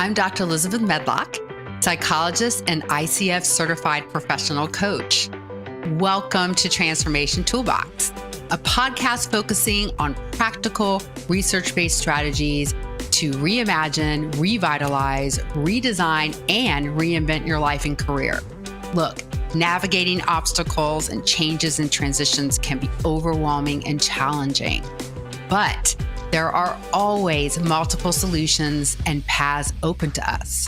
I'm Dr. Elizabeth Medlock, psychologist and ICF certified professional coach. Welcome to Transformation Toolbox, a podcast focusing on practical, research-based strategies to reimagine, revitalize, redesign, and reinvent your life and career. Look, navigating obstacles and changes and transitions can be overwhelming and challenging, but there are always multiple solutions and paths open to us.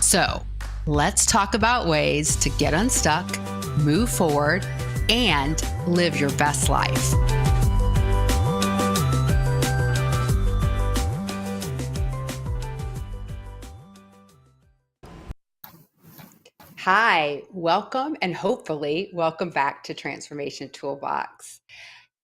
So let's talk about ways to get unstuck, move forward, and live your best life. Hi, welcome and hopefully welcome back to Transformation Toolbox.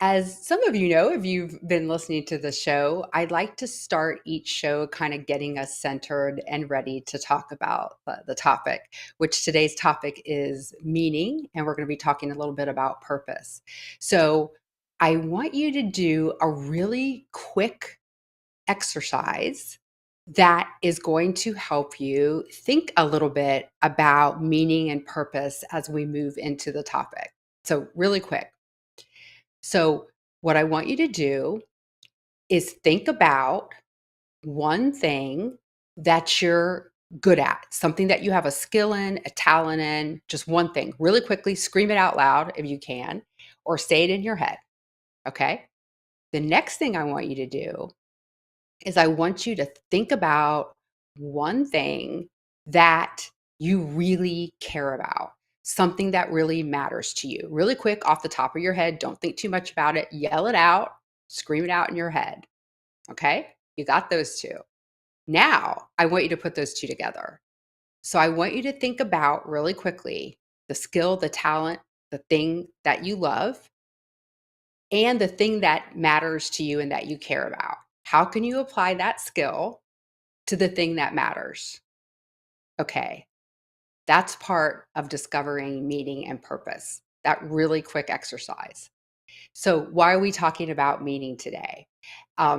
As some of you know, if you've been listening to the show, I'd like to start each show kind of getting us centered and ready to talk about the topic, which today's topic is meaning, and we're going to be talking a little bit about purpose. So I want you to do a really quick exercise that is going to help you think a little bit about meaning and purpose as we move into the topic. So really quick. So what I want you to do is think about one thing that you're good at, something that you have a skill in, a talent in, just one thing. Really quickly, scream it out loud if you can, or say it in your head, okay? The next thing I want you to do is I want you to think about one thing that you really care about. Something that really matters to you. Really quick, off the top of your head, don't think too much about it. Yell it out, scream it out in your head. Okay? You got those two. Now, I want you to put those two together. So I want you to think about really quickly the skill, the talent, the thing that you love, and the thing that matters to you and that you care about. How can you apply that skill to the thing that matters? Okay. That's part of discovering meaning and purpose, that really quick exercise. So why are we talking about meaning today?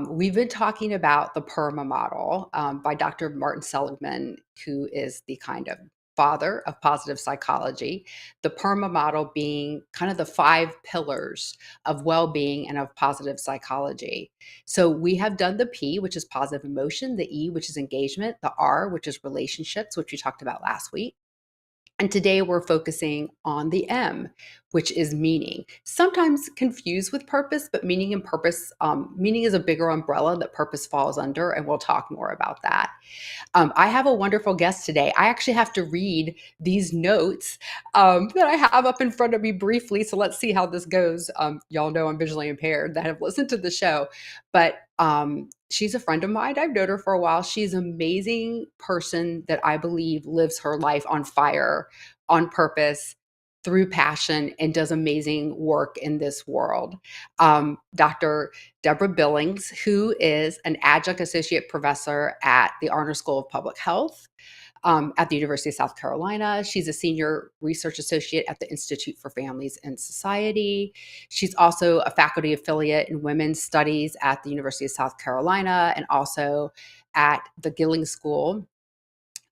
We've been talking about the PERMA model by Dr. Martin Seligman, who is the kind of father of positive psychology, the PERMA model being kind of the 5 pillars of well-being and of positive psychology. So we have done the P, which is positive emotion, the E, which is engagement, the R, which is relationships, which we talked about last week. And today we're focusing on the M, which is meaning. Sometimes confused with purpose, but meaning and purpose, meaning is a bigger umbrella that purpose falls under, and we'll talk more about that. I have a wonderful guest today. I actually have to read these notes that I have up in front of me briefly, so let's see how this goes. Y'all know I'm visually impaired that have listened to the show, but she's a friend of mine. I've known her for a while. She's an amazing person that I believe lives her life on fire, on purpose, through passion, and does amazing work in this world. Dr. Deborah Billings, who is an adjunct associate professor at the Honor School of Public Health at the University of South Carolina. She's a senior research associate at the Institute for Families and Society. She's also a faculty affiliate in women's studies at the University of South Carolina and also at the Gilling School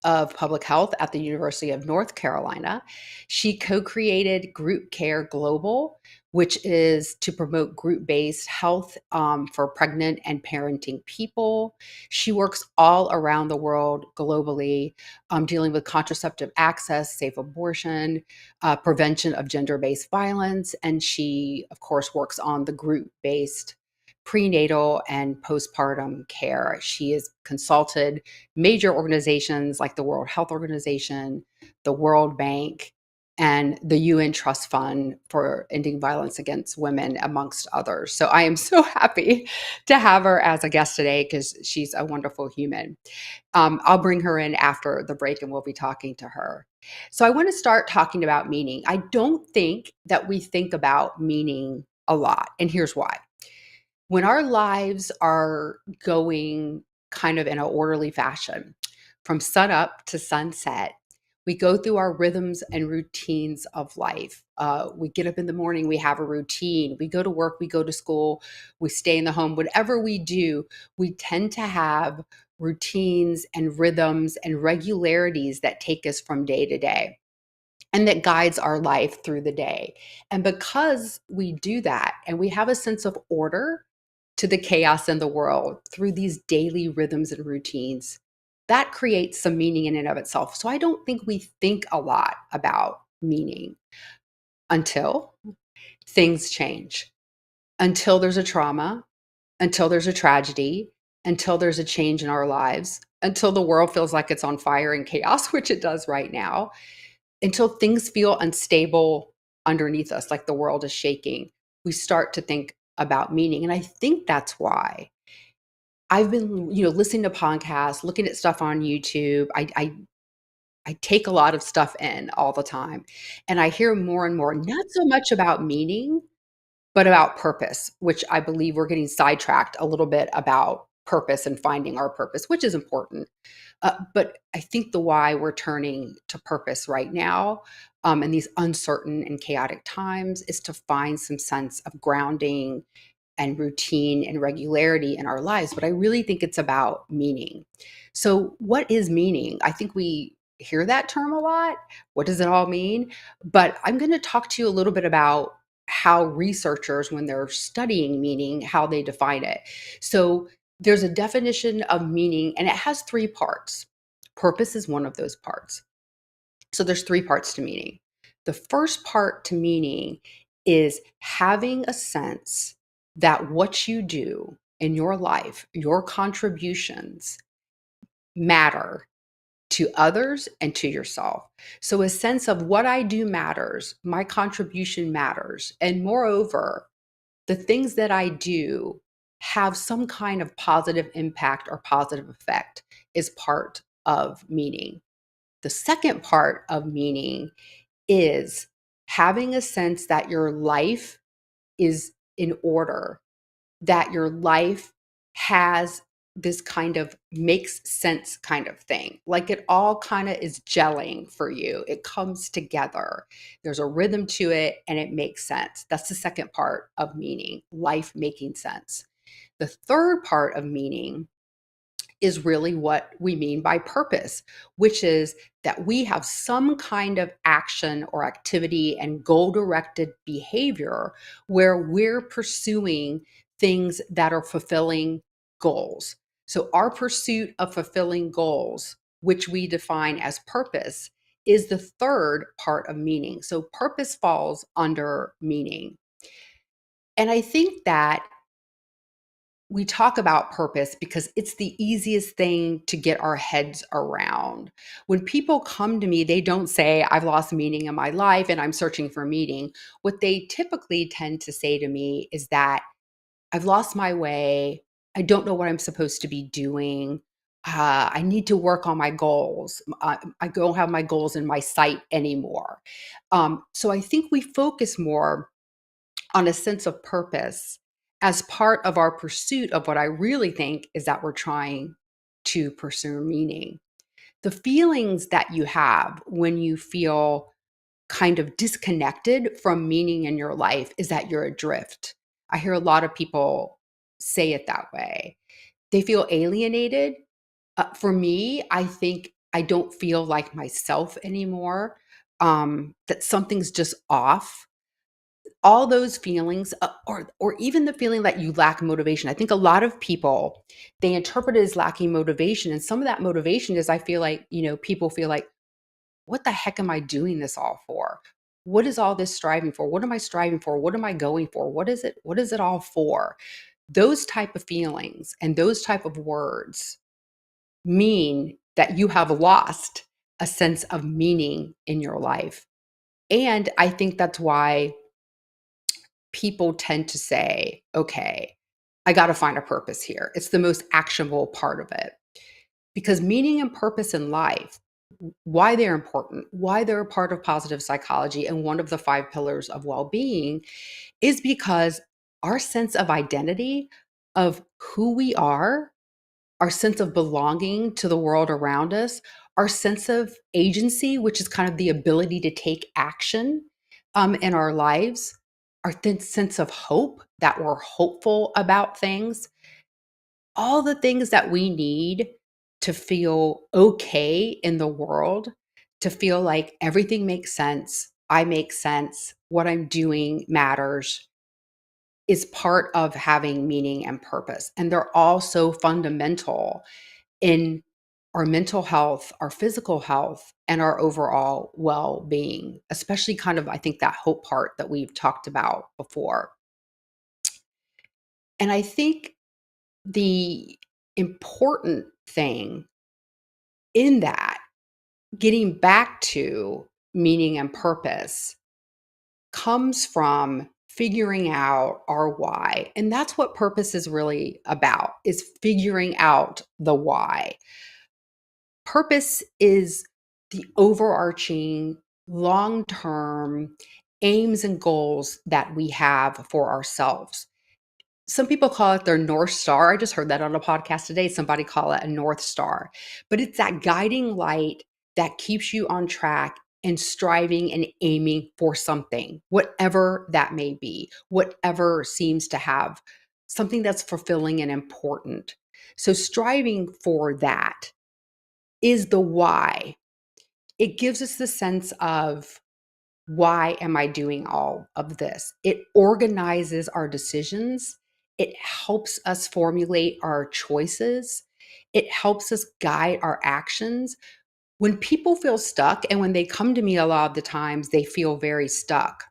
of Public Health at the University of North Carolina. She co-created Group Care Global, which is to promote group-based health for pregnant and parenting people. She works all around the world globally, dealing with contraceptive access, safe abortion, prevention of gender-based violence, and she, of course, works on the group-based prenatal and postpartum care. She has consulted major organizations like the World Health Organization, the World Bank, and the UN Trust Fund for Ending Violence Against Women, amongst others. So I am so happy to have her as a guest today because she's a wonderful human. I'll bring her in after the break and we'll be talking to her. So I want to start talking about meaning. I don't think that we think about meaning a lot, and here's why. When our lives are going kind of in an orderly fashion, from sun up to sunset, we go through our rhythms and routines of life. We get up in the morning, we have a routine. We go to work, we go to school, we stay in the home. Whatever we do, we tend to have routines and rhythms and regularities that take us from day to day and that guides our life through the day. And because we do that and we have a sense of order to the chaos in the world through these daily rhythms and routines, that creates some meaning in and of itself. So I don't think we think a lot about meaning until things change, until there's a trauma, until there's a tragedy, until there's a change in our lives, until the world feels like it's on fire and chaos, which it does right now, until things feel unstable underneath us, like the world is shaking, we start to think about meaning. And I think that's why I've been, listening to podcasts, looking at stuff on YouTube. I take a lot of stuff in all the time, and I hear more and more, not so much about meaning, but about purpose, which I believe we're getting sidetracked a little bit about purpose and finding our purpose, which is important. But I think the why we're turning to purpose right now, in these uncertain and chaotic times, is to find some sense of grounding and routine and regularity in our lives. But I really think it's about meaning. So, what is meaning? I think we hear that term a lot. What does it all mean? But I'm going to talk to you a little bit about how researchers, when they're studying meaning, how they define it. So, there's a definition of meaning, and it has three parts. Purpose is one of those parts. So there's three parts to meaning. The first part to meaning is having a sense that what you do in your life, your contributions matter to others and to yourself. So a sense of what I do matters, my contribution matters. And moreover, the things that I do have some kind of positive impact or positive effect is part of meaning. The second part of meaning is having a sense that your life is in order, that your life has this kind of makes sense kind of thing. Like it all kind of is gelling for you. It comes together. There's a rhythm to it and it makes sense. That's the second part of meaning, life making sense. The third part of meaning is really what we mean by purpose, which is that we have some kind of action or activity and goal directed behavior where we're pursuing things that are fulfilling goals. So, our pursuit of fulfilling goals, which we define as purpose, is the third part of meaning. So, purpose falls under meaning. And I think that we talk about purpose because it's the easiest thing to get our heads around. When people come to me, they don't say, I've lost meaning in my life and I'm searching for meaning. What they typically tend to say to me is that I've lost my way. I don't know what I'm supposed to be doing. I need to work on my goals. I don't have my goals in my sight anymore. So I think we focus more on a sense of purpose as part of our pursuit of what I really think is that we're trying to pursue meaning. The feelings that you have when you feel kind of disconnected from meaning in your life is that you're adrift. I hear a lot of people say it that way. They feel alienated. For me, I think I don't feel like myself anymore, that something's just off. All those feelings, or even the feeling that you lack motivation. I think a lot of people, they interpret it as lacking motivation, and some of that motivation is, I feel like, people feel like, what the heck am I doing this all for? What is all this striving for? What am I striving for? What am I going for? What is it all for? Those type of feelings and those type of words mean that you have lost a sense of meaning in your life. And I think that's why people tend to say, okay, I got to find a purpose here. It's the most actionable part of it, because meaning and purpose in life, why they're important, why they're a part of positive psychology and one of the five pillars of well being, is because our sense of identity, of who we are, our sense of belonging to the world around us, our sense of agency, which is kind of the ability to take action in our lives, our sense of hope, that we're hopeful about things, all the things that we need to feel okay in the world, to feel like everything makes sense, I make sense, what I'm doing matters, is part of having meaning and purpose. And they're all so fundamental in our mental health, our physical health, and our overall well being, especially kind of, I think, that hope part that we've talked about before. And I think the important thing in that, getting back to meaning and purpose, comes from figuring out our why. And that's what purpose is really about, is figuring out the why. Purpose is the overarching long-term aims and goals that we have for ourselves. Some people call it their North Star. I just heard that on a podcast today. Somebody call it a North Star. But it's that guiding light that keeps you on track and striving and aiming for something, whatever that may be, whatever seems to have something that's fulfilling and important. So striving for that is the why. It gives us the sense of, why am I doing all of this? It organizes our decisions. It helps us formulate our choices. It helps us guide our actions. When people feel stuck, and when they come to me a lot of the times, they feel very stuck.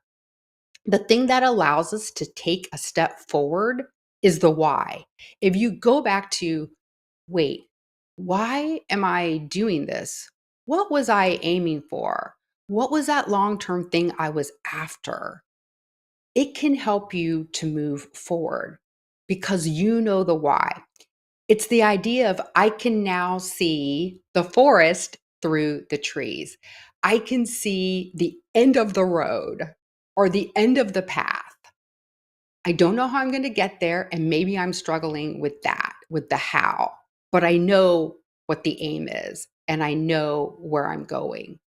The thing that allows us to take a step forward is the why. If you go back to, wait, why am I doing this? What was I aiming for? What was that long term thing I was after? It can help you to move forward because you know the why. It's the idea of, I can now see the forest through the trees. I can see the end of the road or the end of the path. I don't know how I'm going to get there. And maybe I'm struggling with that, with the how, but I know what the aim is and I know where I'm going.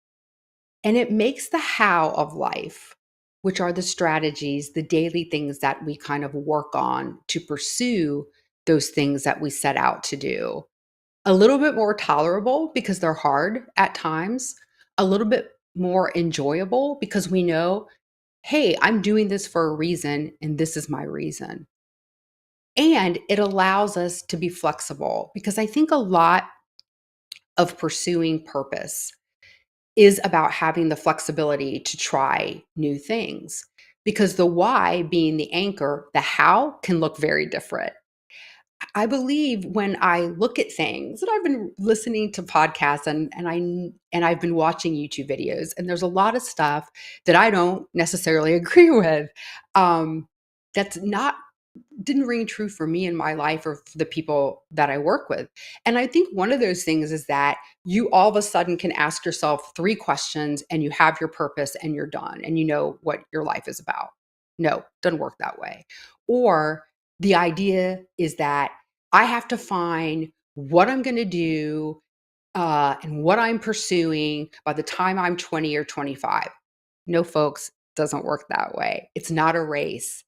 And it makes the how of life, which are the strategies, the daily things that we kind of work on to pursue those things that we set out to do, a little bit more tolerable because they're hard at times, a little bit more enjoyable because we know, hey, I'm doing this for a reason and this is my reason. And it allows us to be flexible because I think a lot of pursuing purpose is about having the flexibility to try new things, because the why being the anchor, the how can look very different. I believe when I look at things, and I've been listening to podcasts and I've been watching YouTube videos, and there's a lot of stuff that I don't necessarily agree with. That's not didn't ring true for me in my life or for the people that I work with. And I think one of those things is that you all of a sudden can ask yourself three questions and you have your purpose and you're done and you know what your life is about. No, doesn't work that way. Or the idea is that I have to find what I'm going to do and what I'm pursuing by the time I'm 20 or 25. No, folks, doesn't work that way. It's not a race.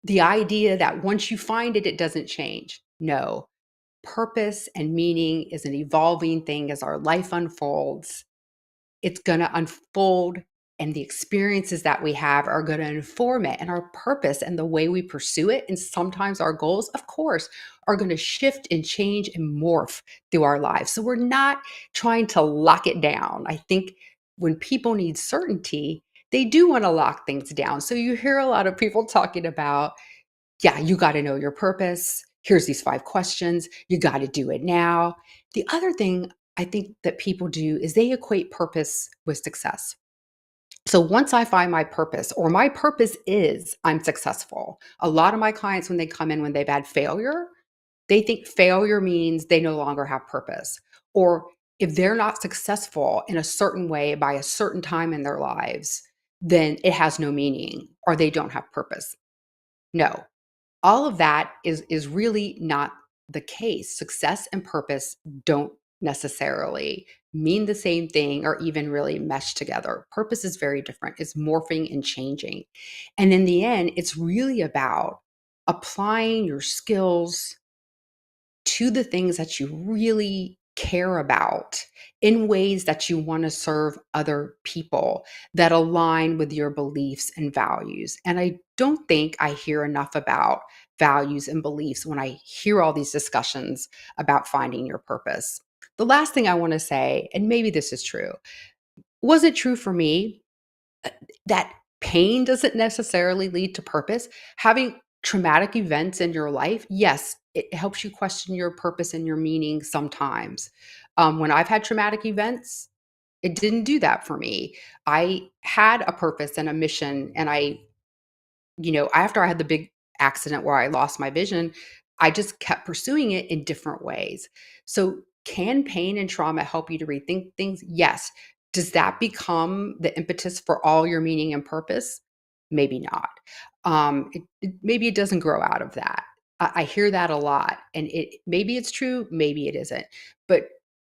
The idea that once you find it, it doesn't change. No, purpose and meaning is an evolving thing as our life unfolds. It's going to unfold, and the experiences that we have are going to inform it. And our purpose and the way we pursue it, and sometimes our goals, of course, are going to shift and change and morph through our lives. So we're not trying to lock it down. I think when people need certainty, they do want to lock things down. So you hear a lot of people talking about, yeah, you got to know your purpose. Here's these 5 questions. You got to do it now. The other thing I think that people do is they equate purpose with success. So once I find my purpose, or my purpose is I'm successful. A lot of my clients, when they come in, when they've had failure, they think failure means they no longer have purpose. Or if they're not successful in a certain way by a certain time in their lives, then it has no meaning or they don't have purpose. No, all of that is really not the case. Success and purpose don't necessarily mean the same thing or even really mesh together. Purpose is very different. It's morphing and changing. And in the end, it's really about applying your skills to the things that you really care about in ways that you want to serve other people that align with your beliefs and values. And I don't think I hear enough about values and beliefs when I hear all these discussions about finding your purpose. The last thing I want to say, and maybe this is true, was it true for me that pain doesn't necessarily lead to purpose? Having traumatic events in your life, yes, it helps you question your purpose and your meaning sometimes. When I've had traumatic events, it didn't do that for me. I had a purpose and a mission, and after I had the big accident where I lost my vision, I just kept pursuing it in different ways. So, can pain and trauma help you to rethink things? Yes. Does that become the impetus for all your meaning and purpose? Maybe not. Maybe it doesn't grow out of that. I hear that a lot, and maybe it's true, maybe it isn't. But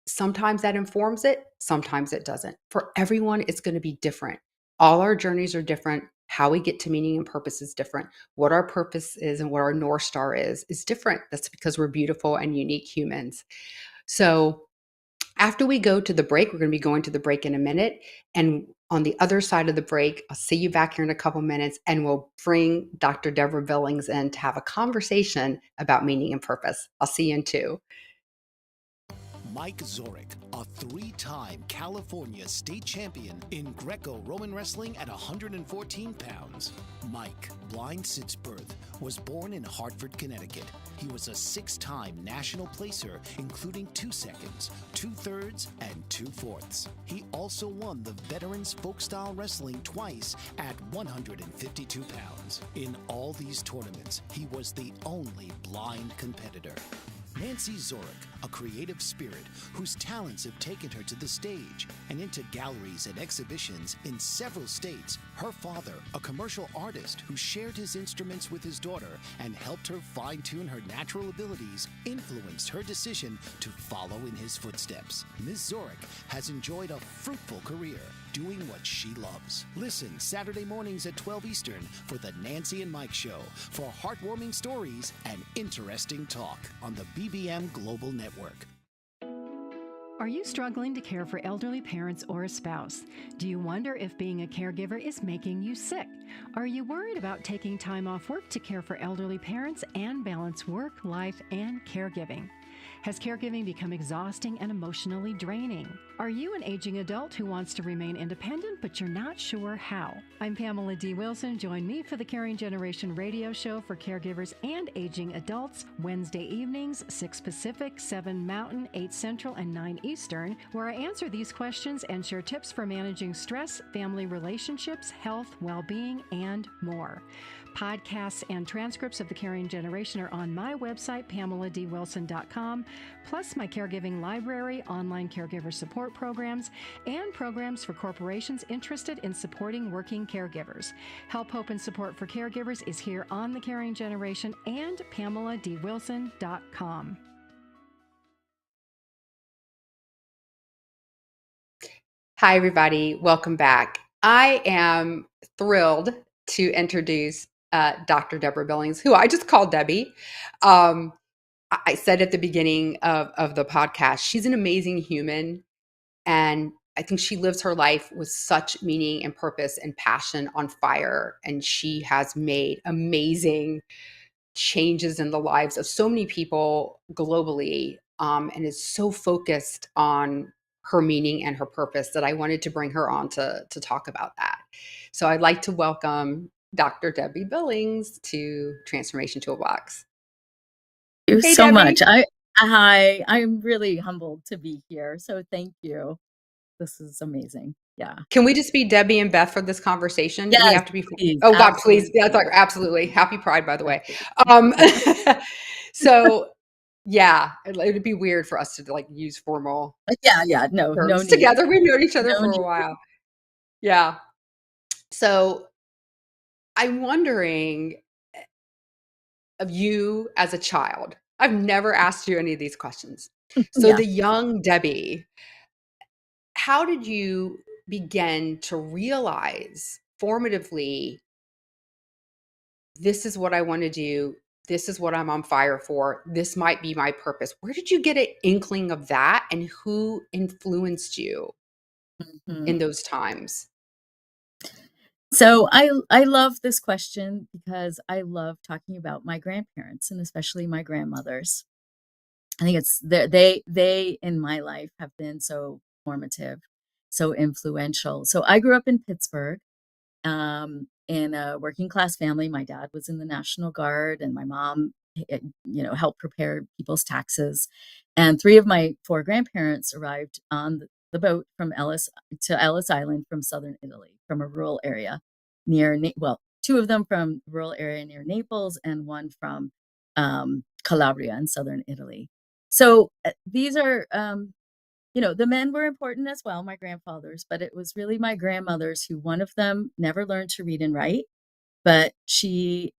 sometimes that informs it, sometimes it doesn't. For everyone, it's going to be different. All our journeys are different. How we get to meaning and purpose is different. What our purpose is and what our North Star is different. That's because we're beautiful and unique humans. So, after we go to the break, we're going to be going to the break in a minute. And on the other side of the break, I'll see you back here in a couple minutes, and we'll bring Dr. Deborah Billings in to have a conversation about meaning and purpose. I'll see you in two. Mike Zorek, a three-time California state champion in Greco-Roman wrestling at 114 pounds. Mike, blind since birth, was born in Hartford, Connecticut. He was a six-time national placer, including 2 seconds, 2/3, and 2/4. He also won the Veterans Folk-Style Wrestling twice at 152 pounds. In all these tournaments, he was the only blind competitor. Nancy Zorek, a creative spirit whose talents have taken her to the stage and into galleries and exhibitions in several states. Her father, a commercial artist who shared his instruments with his daughter and helped her fine-tune her natural abilities, influenced her decision to follow in his footsteps. Ms. Zorek has enjoyed a fruitful career doing what she loves. Listen Saturday mornings at 12 Eastern for the Nancy and Mike Show for heartwarming stories and interesting talk on the BBM Global Network. Are you struggling to care for elderly parents or a spouse? Do you wonder if being a caregiver is making you sick? Are you worried about taking time off work to care for elderly parents and balance work, life, and caregiving? Has caregiving become exhausting and emotionally draining? Are you an aging adult who wants to remain independent, but you're not sure how? I'm Pamela D. Wilson. Join me for the Caring Generation radio show for caregivers and aging adults, Wednesday evenings, 6 Pacific, 7 Mountain, 8 Central, and 9 Eastern, where I answer these questions and share tips for managing stress, family relationships, health, well-being, and more. Podcasts and transcripts of the Caring Generation are on my website, PamelaDWilson.com, plus my caregiving library, online caregiver support programs, and programs for corporations interested in supporting working caregivers. Help, hope, and support for caregivers is here on the Caring Generation and PamelaDWilson.com. Hi, everybody. Welcome back. I am thrilled to introduce Dr. Deborah Billings, who I just called Debbie. I said at the beginning of the podcast, she's an amazing human. And I think she lives her life with such meaning and purpose and passion on fire. And she has made amazing changes in the lives of so many people globally, and is so focused on her meaning and her purpose that I wanted to bring her on to talk about that. So I'd like to welcome Dr. Debbie Billings to Transformation Toolbox. Thank you Hey, so Debbie. much. I'm really humbled to be here. So thank you. This is amazing. Yeah. Can we just be Debbie and Beth for this conversation? Do we Yes, have to be? please. Oh God, please. Absolutely. Yeah, it's like, absolutely. Happy Pride, by the way. Absolutely. So yeah, it'd be weird for us to like use formal Yeah. No terms need. together. We've known each other No for a need. while. Yeah. So I'm wondering of you as a child. I've never asked you any of these questions. So Yeah. the young Debbie, how did you begin to realize formatively, this is what I want to do? this is what I'm on fire for. This might be my purpose. Where did you get an inkling of that, and who influenced you Mhm. in those times? So I love this question because I love talking about my grandparents and especially my grandmothers. I think it's they in my life have been so formative, so influential. So I grew up in Pittsburgh, in a working class family. My dad was in the National Guard, and my mom, helped prepare people's taxes. And three of my four grandparents arrived on the boat from Ellis to Ellis Island from southern Italy, from a rural area near, well, two of them from rural area near Naples, and one from Calabria in southern Italy. So these are the men were important as well, my grandfathers, but it was really my grandmothers who one of them never learned to read and write, but she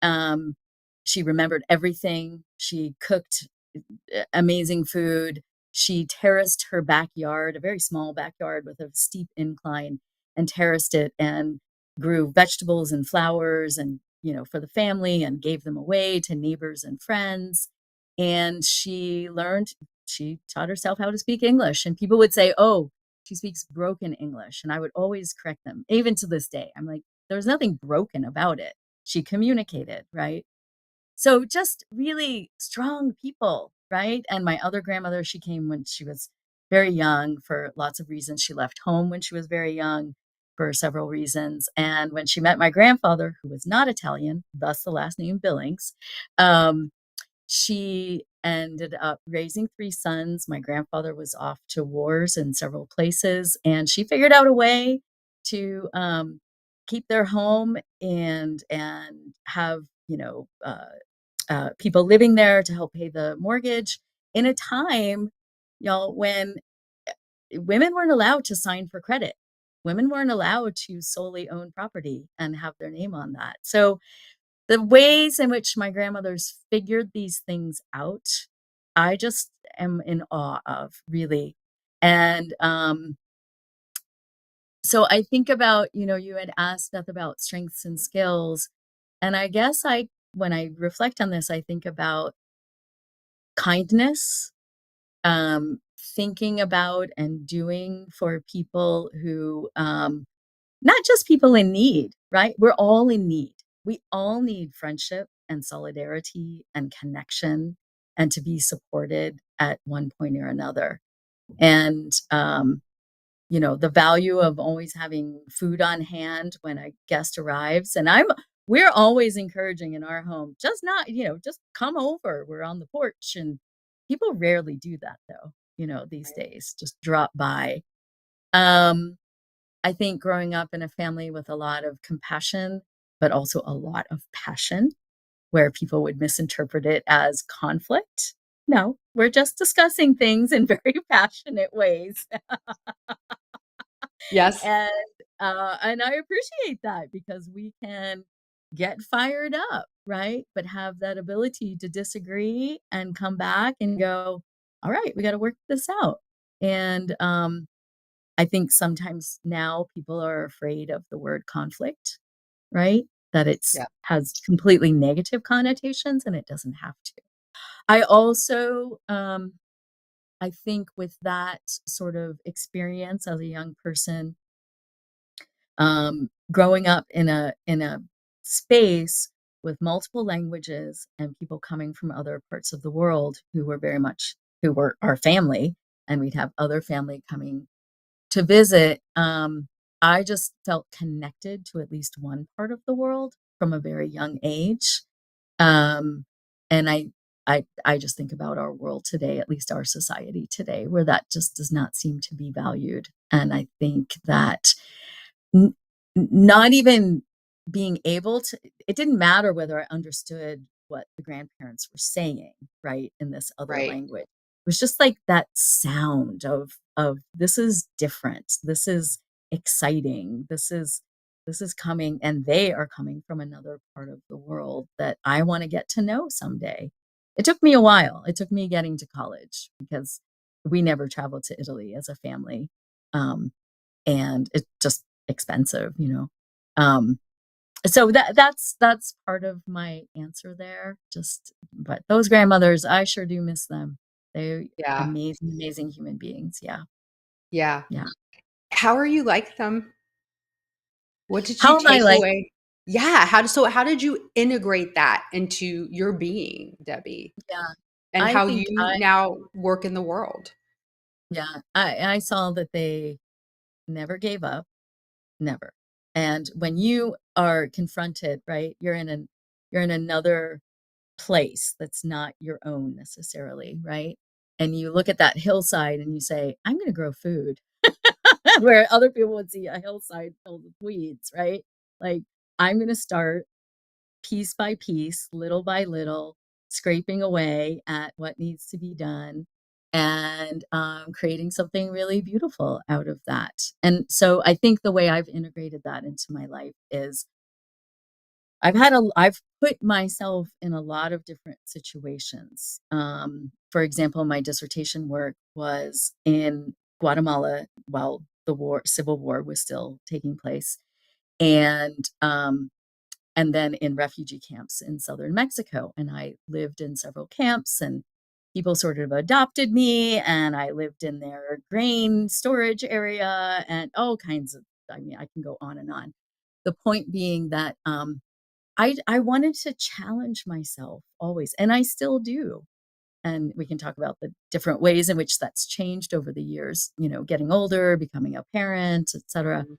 remembered everything. She cooked amazing food. She terraced her backyard, a very small backyard with a steep incline, and terraced it and grew vegetables and flowers and, for the family, and gave them away to neighbors and friends. And she taught herself how to speak English. And people would say, "Oh, she speaks broken English." And I would always correct them. Even to this day, I'm like, there's nothing broken about it. She communicated, right? So just really strong people, right? And my other grandmother, she came when she was very young for lots of reasons. She left home when she was very young for several reasons. And when she met my grandfather, who was not Italian, thus the last name Billings, um, she ended up raising three sons. My grandfather was off to wars in several places, and she figured out a way to keep their home and have people living there to help pay the mortgage in a time, y'all, when women weren't allowed to sign for credit. Women weren't allowed to solely own property and have their name on that. So the ways in which my grandmothers figured these things out, I just am in awe of, really. And so I think about, you had asked Beth about strengths and skills. And I guess when I reflect on this, I think about kindness, thinking about and doing for people who, not just people in need, right? We're all in need. We all need friendship and solidarity and connection and to be supported at one point or another. And, the value of always having food on hand when a guest arrives. And we're always encouraging in our home, just not, just come over. We're on the porch, and people rarely do that though, these days, just drop by. Um, I think growing up in a family with a lot of compassion, but also a lot of passion, where people would misinterpret it as conflict. No, we're just discussing things in very passionate ways. Yes. And and I appreciate that, because we can get fired up, right? But have that ability to disagree and come back and go, all right, we got to work this out. And I think sometimes now people are afraid of the word conflict, right? That it's Yeah. has completely negative connotations, and it doesn't have to. I also I think with that sort of experience as a young person, growing up in a space with multiple languages and people coming from other parts of the world who were our family, and we'd have other family coming to visit. I just felt connected to at least one part of the world from a very young age. Um, and I just think about our world today, at least our society today, where that just does not seem to be valued. And I think that N not even being able to, it didn't matter whether I understood what the grandparents were saying, right, in this other Right. language. It was just like that sound of this is different, this is exciting, this is coming, and they are coming from another part of the world that I wanna get to know someday. It took me a while. It took me getting to college, because we never traveled to Italy as a family. Um, and it's just expensive. Um, So that's part of my answer there. Just, but those grandmothers, I sure do miss them. They're Yeah. amazing, amazing human beings. Yeah. Yeah. Yeah. How are you like them? What did you How am I take like? away? Yeah, how did you integrate that into your being, Debbie, Yeah. and I how think you now work in the world? yeah, I saw that they never gave up, never. And when you are confronted, right, you're in another place that's not your own necessarily, right? And you look at that hillside and you say, I'm going to grow food. Where other people would see a hillside filled with weeds, right? Like, I'm going to start piece by piece, little by little, scraping away at what needs to be done and creating something really beautiful out of that. And so I think the way I've integrated that into my life is I've put myself in a lot of different situations. For example, my dissertation work was in Guatemala while the civil war was still taking place, and then in refugee camps in southern Mexico. And I lived in several camps, and people sort of adopted me, and I lived in their grain storage area and all kinds of. I mean, I can go on and on. The point being that I wanted to challenge myself always, and I still do. And we can talk about the different ways in which that's changed over the years, getting older, becoming a parent, etc. Mhm.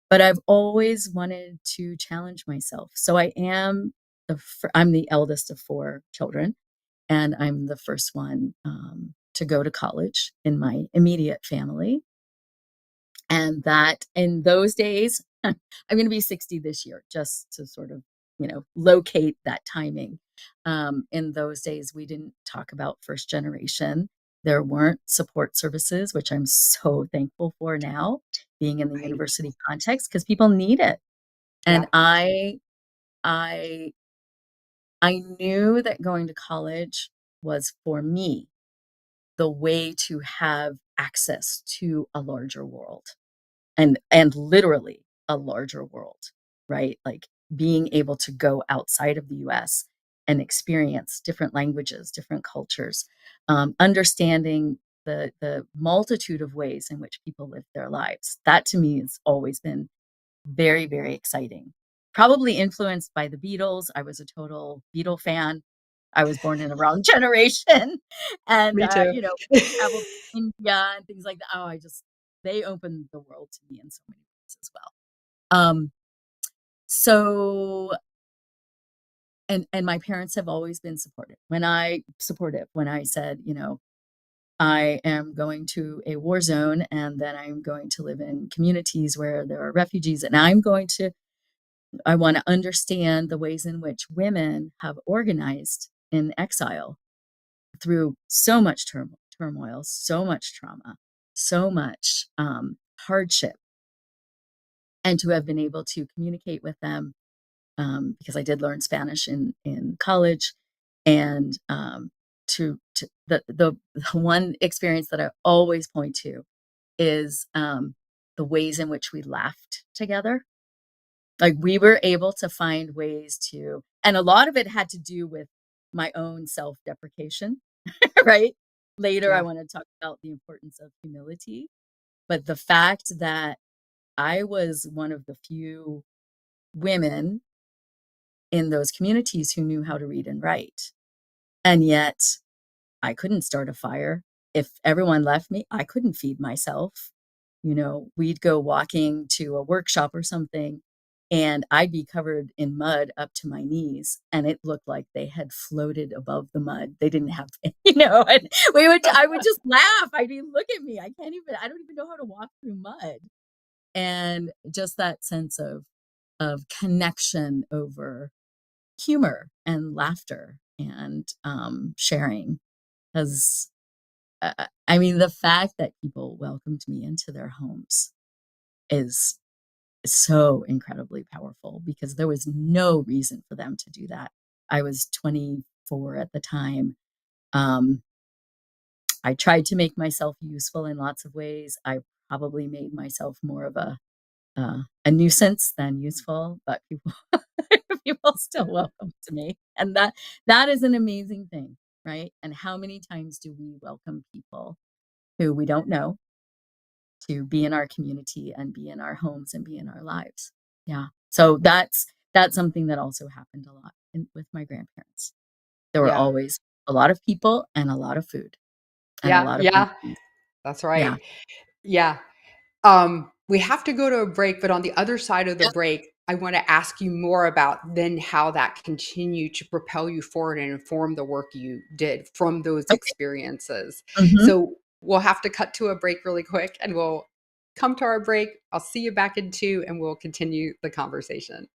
But I've always wanted to challenge myself. So I'm the eldest of four children, and I'm the first one to go to college in my immediate family. And that in those days, I'm going to be 60 this year, just to sort of, locate that timing. In those days, we didn't talk about first generation. There weren't support services, which I'm so thankful for now, being in the Right. university context, because people need it. And Yeah. I, I knew that going to college was for me the way to have access to a larger world and literally a larger world, right? Like being able to go outside of the US and experience different languages, different cultures, understanding the multitude of ways in which people live their lives. That to me has always been very, very exciting. Probably influenced by the Beatles. I was a total Beatle fan. I was born in the wrong generation. And, Me too. traveled to India and things like that. Oh, they opened the world to me in so many ways as well. So, and my parents have always been supportive when I said, I am going to a war zone and then I'm going to live in communities where there are refugees and I want to understand the ways in which women have organized in exile through so much turmoil, so much trauma, so much hardship, and to have been able to communicate with them because I did learn Spanish in college, and the one experience that I always point to is the ways in which we laughed together. Like we were able to find ways to, and a lot of it had to do with my own self-deprecation, right? Later, I Yeah. want to talk about the importance of humility, but the fact that I was one of the few women in those communities who knew how to read and write. And yet I couldn't start a fire. If everyone left me, I couldn't feed myself. We'd go walking to a workshop or something, and I'd be covered in mud up to my knees, and it looked like they had floated above the mud. They didn't have, and I would just laugh. I'd be, look at me. I don't even know how to walk through mud. And just that sense of connection over humor and laughter and sharing has I mean, the fact that people welcomed me into their homes is so incredibly powerful because there was no reason for them to do that. I was 24 at the time. um, I tried to make myself useful in lots of ways. I probably made myself more of a nuisance than useful, but people people still welcome to me, and that is an amazing thing, right? And how many times do we welcome people who we don't know to be in our community and be in our homes and be in our lives? Yeah. So that's something that also happened a lot with my grandparents. There were Yeah. always a lot of people and a lot of food and a Yeah. lot of Yeah. reasons. That's Yeah. right. Yeah. We have to go to a break, but on the other side of the Yep. break, I want to ask you more about then how that continued to propel you forward and inform the work you did from those Okay. experiences. Mhm. So we'll have to cut to a break really quick and we'll come to our break. I'll see you back in 2 and we'll continue the conversation.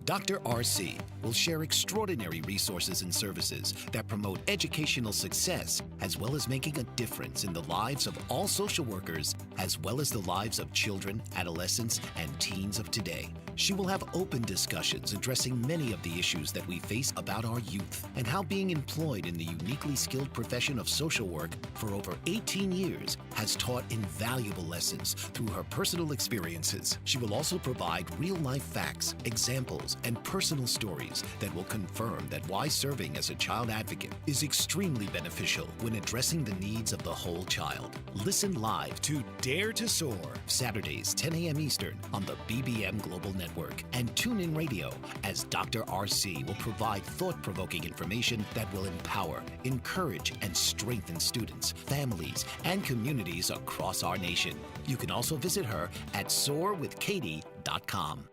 Dr. RC will share extraordinary resources and services that promote educational success, as well as making a difference in the lives of all social workers, as well as the lives of children, adolescents, and teens of today. She will have open discussions addressing many of the issues that we face about our youth and how being employed in the uniquely skilled profession of social work for over 18 years has taught invaluable lessons through her personal experiences. She will also provide real-life facts, examples, and personal stories that will confirm that why serving as a child advocate is extremely beneficial when addressing the needs of the whole child. Listen live to Dare to Soar, Saturdays, 10 a.m. Eastern on the BBM Global Network, and tune in radio as Dr. RC will provide thought-provoking information that will empower, encourage, and strengthen students, families, and communities across our nation. You can also visit her at soarwithkatie.com.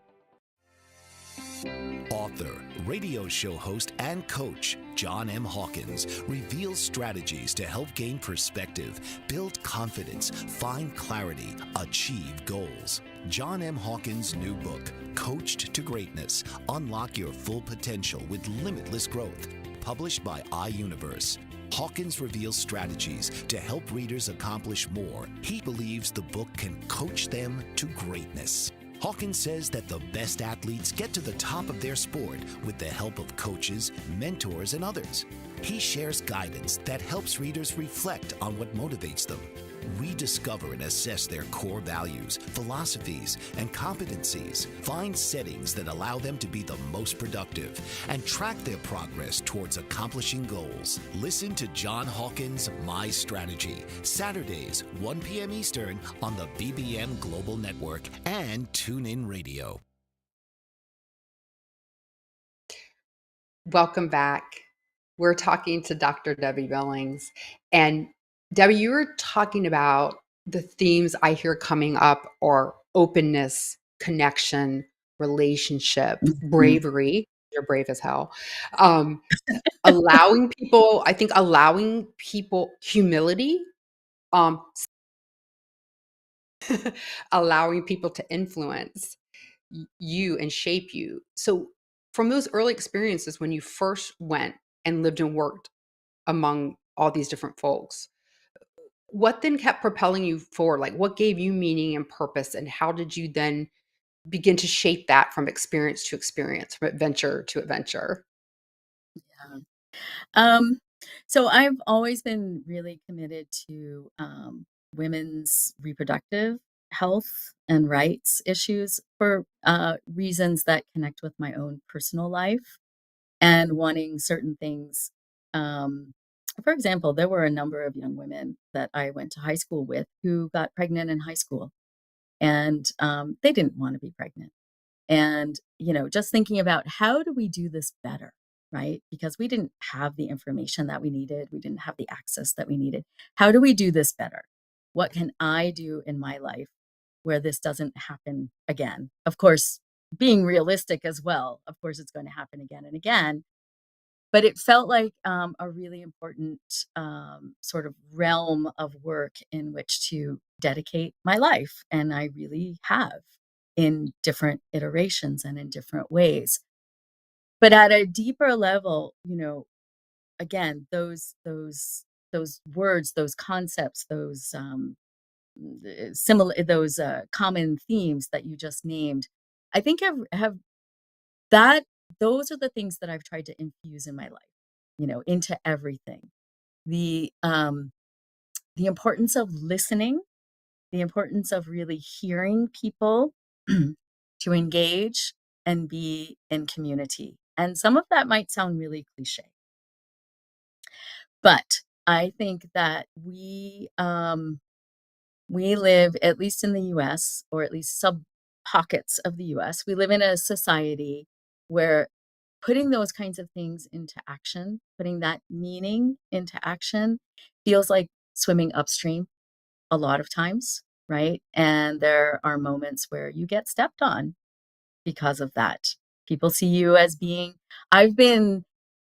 Author, radio show host, and coach John M. Hawkins reveals strategies to help gain perspective, build confidence, find clarity, achieve goals. John M. Hawkins' new book, Coached to Greatness: Unlock Your Full Potential with Limitless Growth, published by iUniverse. Hawkins reveals strategies to help readers accomplish more. He believes the book can coach them to greatness. Hawkins says that the best athletes get to the top of their sport with the help of coaches, mentors, and others. He shares guidance that helps readers reflect on what motivates them, rediscover and assess their core values, philosophies, and competencies, find settings that allow them to be the most productive, and track their progress towards accomplishing goals. Listen to John Hawkins' My Strategy, Saturdays, 1 p.m. Eastern on the BBM Global Network and TuneIn Radio. Welcome back. We're talking to Dr. Debbie Billings. And Debbie, you were talking about the themes I hear coming up are openness, connection, relationship, Mhm. bravery. You're brave as hell. Um, allowing people, I think allowing people humility, um, allowing people to influence you and shape you. So from those early experiences when you first went and lived and worked among all these different folks, what then kept propelling you forward? Like what gave you meaning and purpose and how did you then begin to shape that from experience to experience, from adventure to adventure? Yeah. Um, so I've always been really committed to women's reproductive health and rights issues for reasons that connect with my own personal life and wanting certain things. Um, for example, there were a number of young women that I went to high school with who got pregnant in high school, and they didn't want to be pregnant. And, just thinking about how do we do this better, right? Because we didn't have the information that we needed, we didn't have the access that we needed. How do we do this better? What can I do in my life where this doesn't happen again? Of course, being realistic as well, of course, it's going to happen again and again. But it felt like a really important sort of realm of work in which to dedicate my life. And I really have in different iterations and in different ways. But at a deeper level, again, those words, those concepts, those similar, those common themes that you just named, I think have that those are the things that I've tried to infuse in my life, into everything. The importance of listening the importance of really hearing people, to engage and be in community. And some of that might sound really cliche, but I think that we live, at least in the US, or at least sub pockets of the US, we live in a society where putting those kinds of things into action, putting that meaning into action, feels like swimming upstream a lot of times, right? And there are moments where you get stepped on because of that. People see you as being, I've been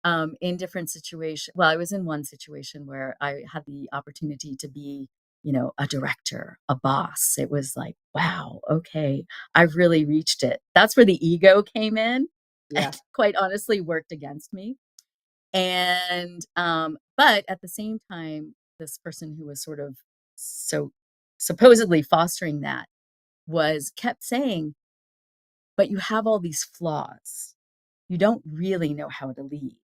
in different situations. Well, I was in one situation where I had the opportunity to be, a director, a boss. It was like, wow, okay, I've really reached it. That's where the ego came in and Yeah. quite honestly worked against me. And, but at the same time, this person who was sort of so supposedly fostering that was kept saying, but you have all these flaws. You don't really know how to lead.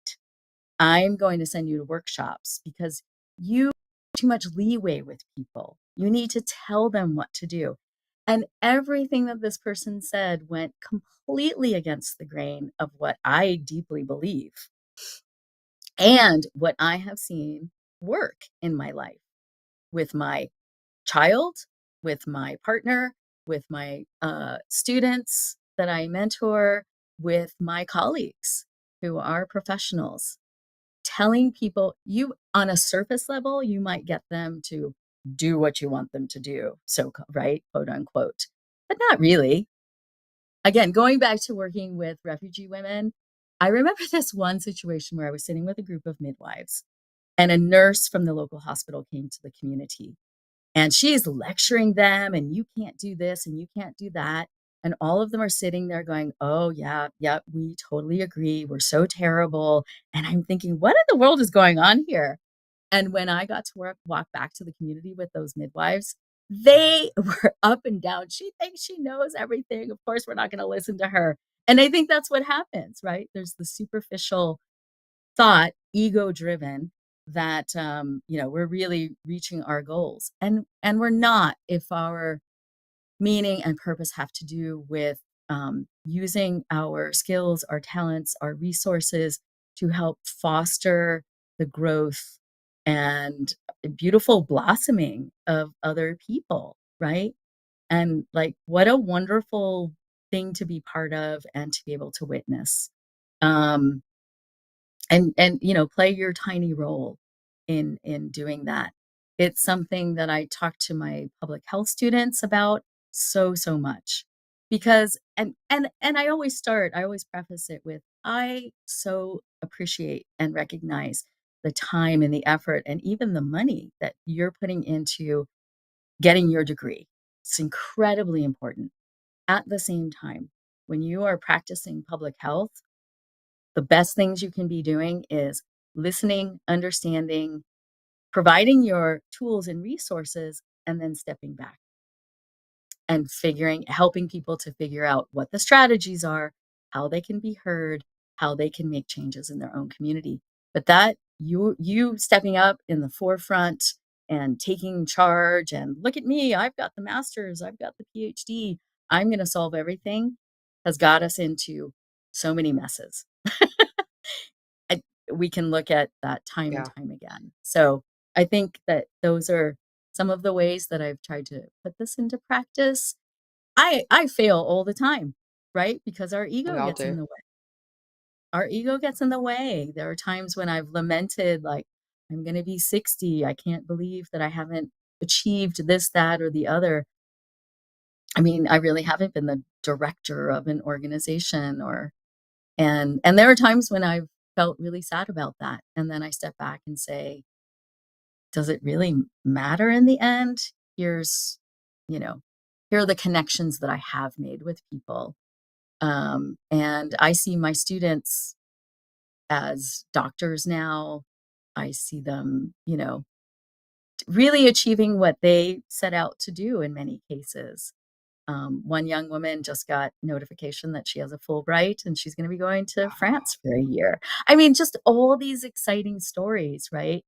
I'm going to send you to workshops because you have too much leeway with people. You need to tell them what to do. And everything that this person said went completely against the grain of what I deeply believe and what I have seen work in my life with my child, with my partner, with my students that I mentor, with my colleagues who are professionals. Telling people, you on a surface level, you might get them to do what you want them to do. So, right, quote unquote, but not really. Again, going back to working with refugee women, I remember this one situation where I was sitting with a group of midwives and a nurse from the local hospital came to the community and she is lecturing them, and you can't do this and you can't do that. And all of them are sitting there going, oh, yeah, yep, we totally agree. We're so terrible. And I'm thinking, what in the world is going on here? And when I got to walk back to the community with those midwives, they were up and down. She thinks she knows everything. Of course, we're not going to listen to her. And I think that's what happens, right? There's the superficial thought, ego driven, that we're really reaching our goals, and we're not, if our meaning and purpose have to do with using our skills, our talents, our resources to help foster the growth and beautiful blossoming of other people, right? And like, what a wonderful thing to be part of and to be able to witness. um and play your tiny role in doing that. It's something that I talk to my public health students about so much, because and I always preface it with, I so appreciate and recognize the time and the effort and even the money that you're putting into getting your degree. It's incredibly important. At the same time, when you are practicing public health, the best things you can be doing is listening, understanding, providing your tools and resources, and then stepping back and helping people to figure out what the strategies are, how they can be heard, how they can make changes in their own community. But that you stepping up in the forefront and taking charge, and look at me, I've got the master's, I've got the PhD, I'm going to solve everything, has got us into so many messes. I, we can look at that time and Yeah. time again. So I think that those are some of the ways that I've tried to put this into practice. I fail all the time, right? Because our We ego all gets in do. the way. Our ego gets in the way. There are times when I've lamented, like, I'm going to be 60. I can't believe that I haven't achieved this, that, or the other. I mean, I really haven't been the director of an organization, and there are times when I've felt really sad about that. And then I step back and say, does it really matter in the end? Here's, you know, here are the connections that I have made with people. And I see my students as doctors now. I see them, really achieving what they set out to do in many cases. One young woman just got notification that she has a Fulbright and she's going to be going to Wow. France for a year. I mean, just all these exciting stories, right?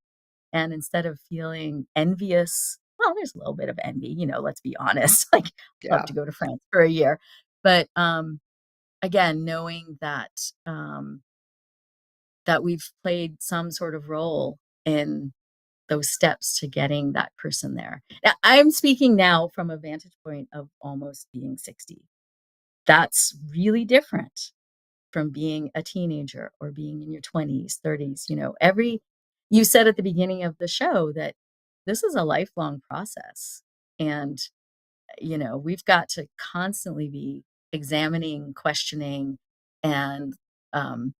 And instead of feeling envious well, there's a little bit of envy, let's be honest. Like, love Yeah. to go to France for a year. But again, knowing that we've played some sort of role in those steps to getting that person there. Now, I'm speaking now from a vantage point of almost being 60. That's really different from being a teenager or being in your 20s, 30s. You said at the beginning of the show that this is a lifelong process. And, we've got to constantly be examining, questioning, and um,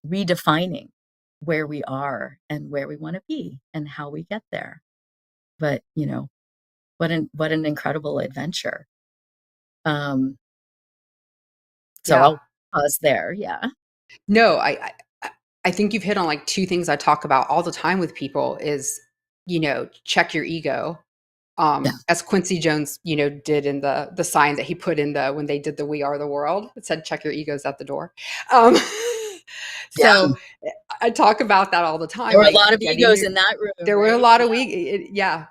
redefining where we are and where we want to be and how we get there. But, what an incredible adventure. Um, so Yeah. I'll pause there. Yeah. No, I think you've hit on like two things I talk about all the time with people is, check your ego. Yeah. As Quincy Jones, did in the sign that he put in the when they did the We Are the World, it said check your egos at the door. Um, Yeah. so I talk about that all the There time, were a like lot of getting egos your in that room, there were a right? lot Yeah. of yeah.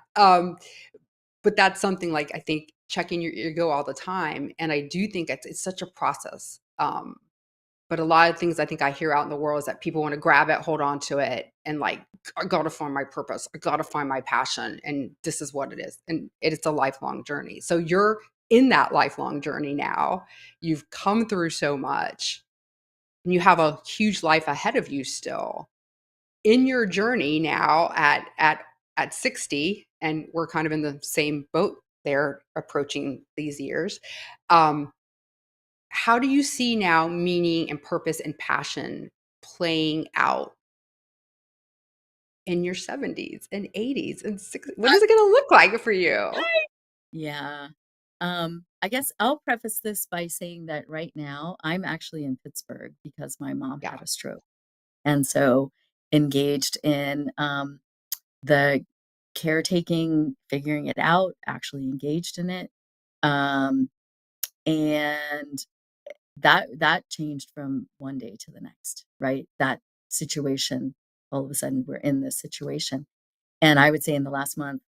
But that's something like I think checking your ego all the time. And I do think it's such a process. But a lot of things I think I hear out in the world is that people want to grab it, hold on to it, and like, I got to find my purpose. I got to find my passion. And this is what it is. And it's a lifelong journey. So you're in that lifelong journey now. You've come through so much and you have a huge life ahead of you still in your journey now at 60. And we're kind of in the same boat there approaching these years. Um, how do you see now meaning and purpose and passion playing out in your 70s and 80s and 60s? What is it going to look like for you? Yeah. I guess I'll preface this by saying that right now I'm actually in Pittsburgh because my mom Yeah. had a stroke. And so engaged in the caretaking, figuring it out, actually engaged in it. Um, and that changed from one day to the next, right? That situation, all of a sudden we're in this situation. And I would say in the last month,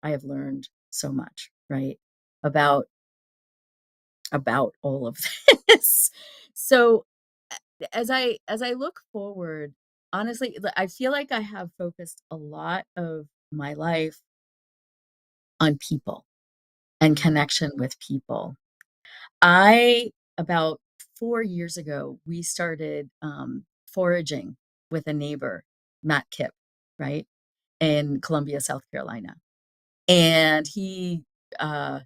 I have learned so much, right? About all of this. So as I look forward, honestly, I feel like I have focused a lot of my life on people and Mm. connection with people. I About 4 years ago, we started foraging with a neighbor, Matt Kipp, right, in Columbia, South Carolina, and he uh,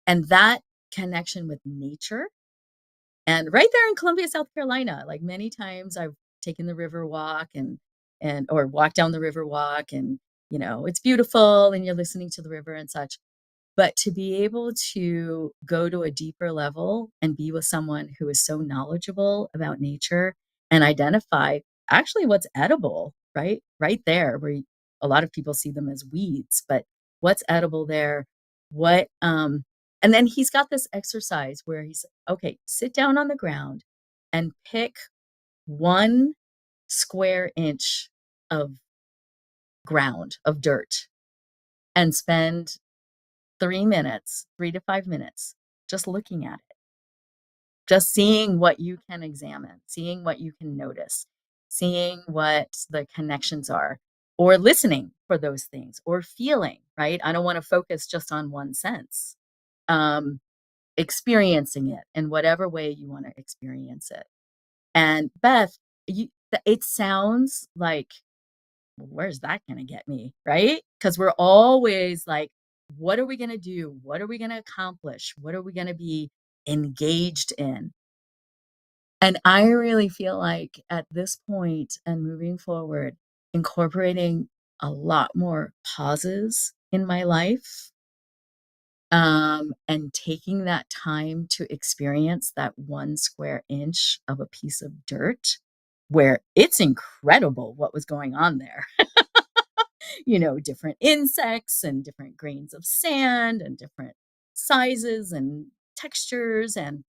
and that connection with nature. And right there in Columbia, South Carolina, like many times I've taken the river walk and or walked down the river walk, and it's beautiful and you're listening to the river and such. But to be able to go to a deeper level and be with someone who is so knowledgeable about nature and identify actually what's edible, right? Right there, a lot of people see them as weeds, but what's edible there? What and then he's got this exercise where he's okay, sit down on the ground and pick 1 square inch of ground, of dirt, and spend 3 minutes, 3 to 5 minutes, just looking at it, just seeing what you can examine, seeing what you can notice, seeing what the connections are, or listening for those things, or feeling, right? I don't want to focus just on one sense. Um, Experiencing it in whatever way you want to experience it. And Beth, it sounds like, where's that going to get me? Right? Because we're always like, what are we going to do? What are we going to accomplish? What are we going to be engaged in? And I really feel like at this point and moving forward, incorporating a lot more pauses in my life, and taking that time to experience that 1 square inch of a piece of dirt where it's incredible what was going on there. Different insects and different grains of sand and different sizes and textures. And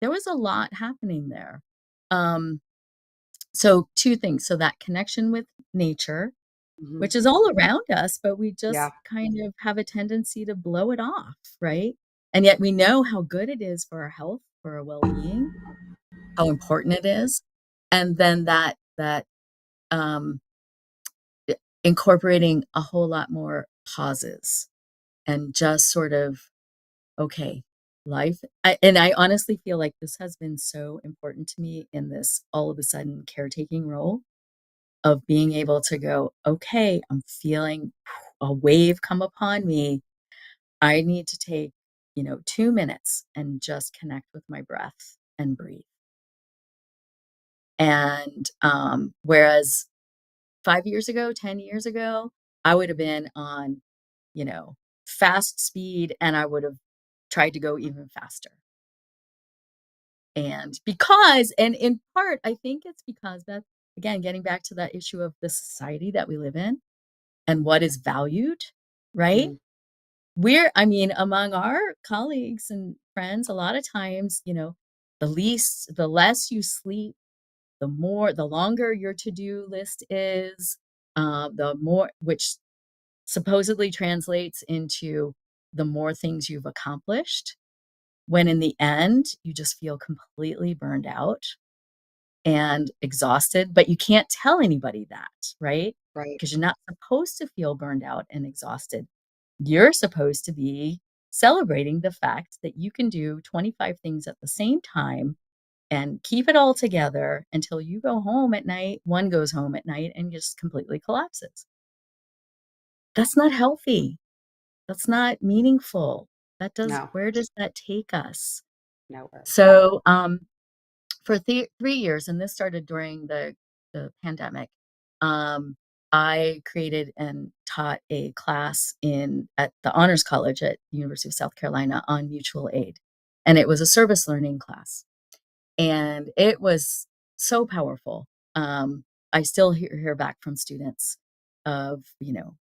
there was a lot happening there. So two things. So that connection with nature Mhm. which is all around us, but we Yeah. just kind of have a tendency to blow it off, right? And yet we know how good it is for our health, for our well-being, how important it is. And then that um incorporating a whole lot more pauses and just sort of, okay, and I honestly feel like this has been so important to me in this all of a sudden caretaking role of being able to go, okay, I'm feeling a wave come upon me. I need to take, 2 minutes and just connect with my breath and breathe. And whereas 5 years ago, 10 years ago, I would have been on, you know, fast speed and I would have tried to go even faster. And in part, I think it's because that, again, getting back to that issue of the society that we live in and what is valued, right? Mhm. I mean, among our colleagues and friends, a lot of times, the less you sleep, the longer your to-do list is, the more, which supposedly translates into the more things you've accomplished, when in the end, you just feel completely burned out and exhausted, but you can't tell anybody that, right? Right. Because you're not supposed to feel burned out and exhausted. You're supposed to be celebrating the fact that you can do 25 things at the same time and keep it all together until you go home at night. One goes home at night and just completely collapses. That's not healthy. That's not meaningful. No. Where does that take us? Nowhere. So, for 3 years, and this started during the pandemic, um, I created and taught a class at the Honors College at University of South Carolina on mutual aid, and it was a service learning class, and it was so powerful. I still hear back from students of,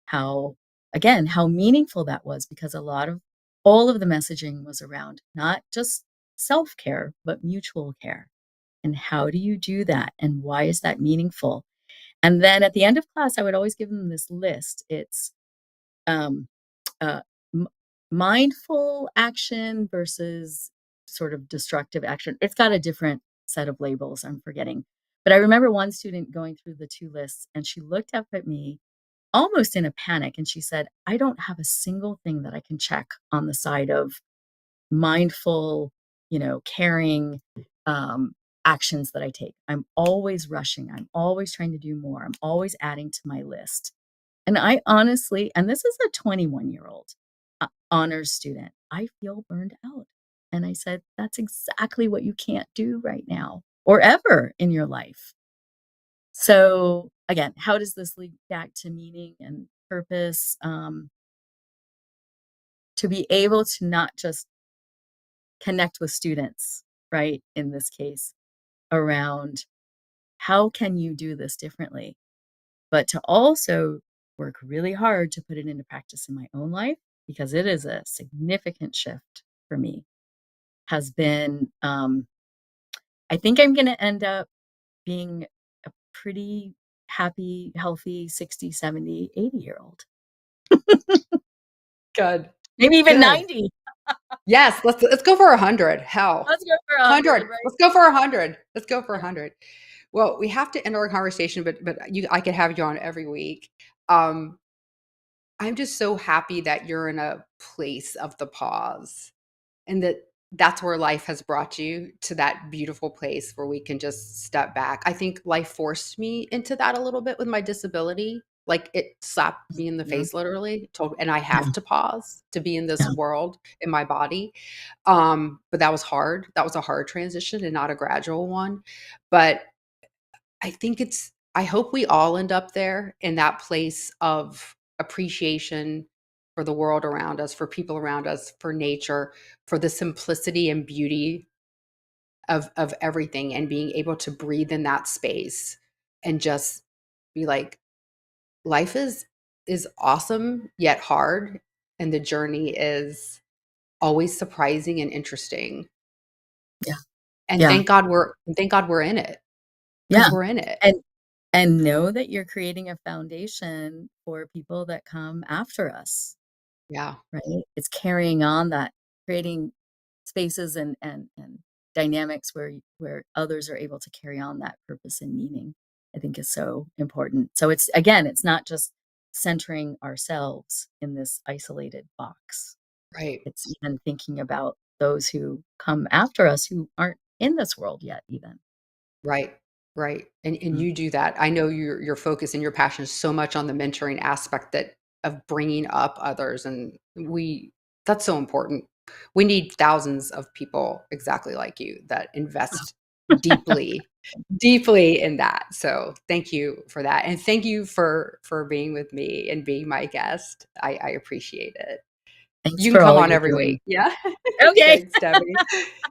how, again, how meaningful that was, because all of the messaging was around not just self-care, but mutual care. And how do you do that? And why is that meaningful? And then at the end of class, I would always give them this list. It's um, uh, m- mindful action versus sort of destructive action. It's got a different set of labels. I'm forgetting. But I remember one student going through the two lists and she looked up at me almost in a panic and she said, I don't have a single thing that I can check on the side of mindful, caring um, actions that I take. I'm always rushing. I'm always trying to do more. I'm always adding to my list. And I honestly, and this is a 21-year-old honors student, I feel burned out. And I said, that's exactly what you can't do right now or ever in your life. So again, how does this lead back to meaning and purpose? To be able to not just connect with students, right? In this case, around how can you do this differently, but to also work really hard to put it into practice in my own life, because it is a significant shift for me, has been, I think I'm going to end up being a pretty happy, healthy 60, 70, 80-year old, Good. maybe even Good. 90. Yes, let's go for 100. Hell. Let's go for 100, 100. right? Let's go for 100. Let's go for Yeah. 100. Well, we have to end our conversation, but I could have you on every week. Um, I'm just so happy that you're in a place of the pause and that's where life has brought you to that beautiful place where we can just step back. I think life forced me into that a little bit with my disability. Like it slapped me in the Yeah. face literally, and I Yeah. have to pause to be in this Yeah. world in my body. But that was hard. That was a hard transition and not a gradual one. But I hope we all end up there in that place of appreciation for the world around us, for people around us, for nature, for the simplicity and beauty of everything, and being able to breathe in that space and just be like, life is awesome yet hard, and the journey is always surprising and interesting. Yeah. And Yeah. thank God we're in it, because Yeah. we're in it. And And know that you're creating a foundation for people that come after us, Yeah. right? It's carrying on that, creating spaces and dynamics where others are able to carry on that purpose and meaning, I think is so important. So it's, again, it's not just centering ourselves in this isolated box. Right. It's even thinking about those who come after us who aren't in this world yet even. Right, right, and Mm. you do that. I know your focus and your passion is so much on the mentoring aspect that of bringing up others, and we that's so important. We need thousands of people exactly like you that invest deeply, deeply in that. So thank you for that, and thank you for being with me and being my guest. I appreciate it. Thanks You can for come all on you're every doing. week. Yeah. Okay. Thanks, Debbie.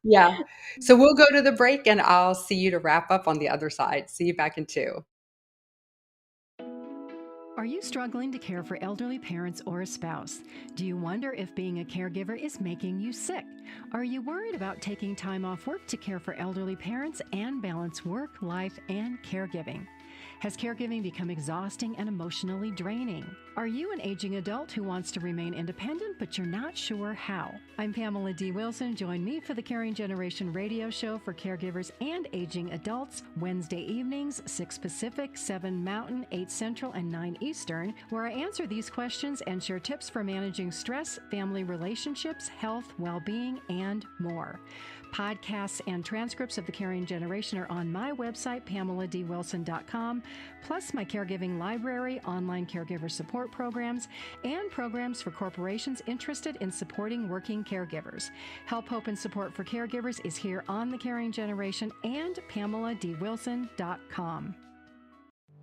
Yeah. So we'll go to the break and I'll see you to wrap up on the other side. See you back in 2. Are you struggling to care for elderly parents or a spouse? Do you wonder if being a caregiver is making you sick? Are you worried about taking time off work to care for elderly parents and balance work, life, and caregiving? Has caregiving become exhausting and emotionally draining? Are you an aging adult who wants to remain independent but you're not sure how? I'm Pamela D. Wilson. Join me for the Caring Generation radio show for caregivers and aging adults, Wednesday evenings, 6 Pacific, 7 Mountain, 8 Central, and 9 Eastern, where I answer these questions and share tips for managing stress, family relationships, health, well-being, and more. Podcasts and transcripts of the Caring Generation are on my website, PamelaDWilson.com, plus my caregiving library, online caregiver support programs, and programs for corporations interested in supporting working caregivers. Help, hope, and support for caregivers is here on the Caring Generation and PamelaDWilson.com.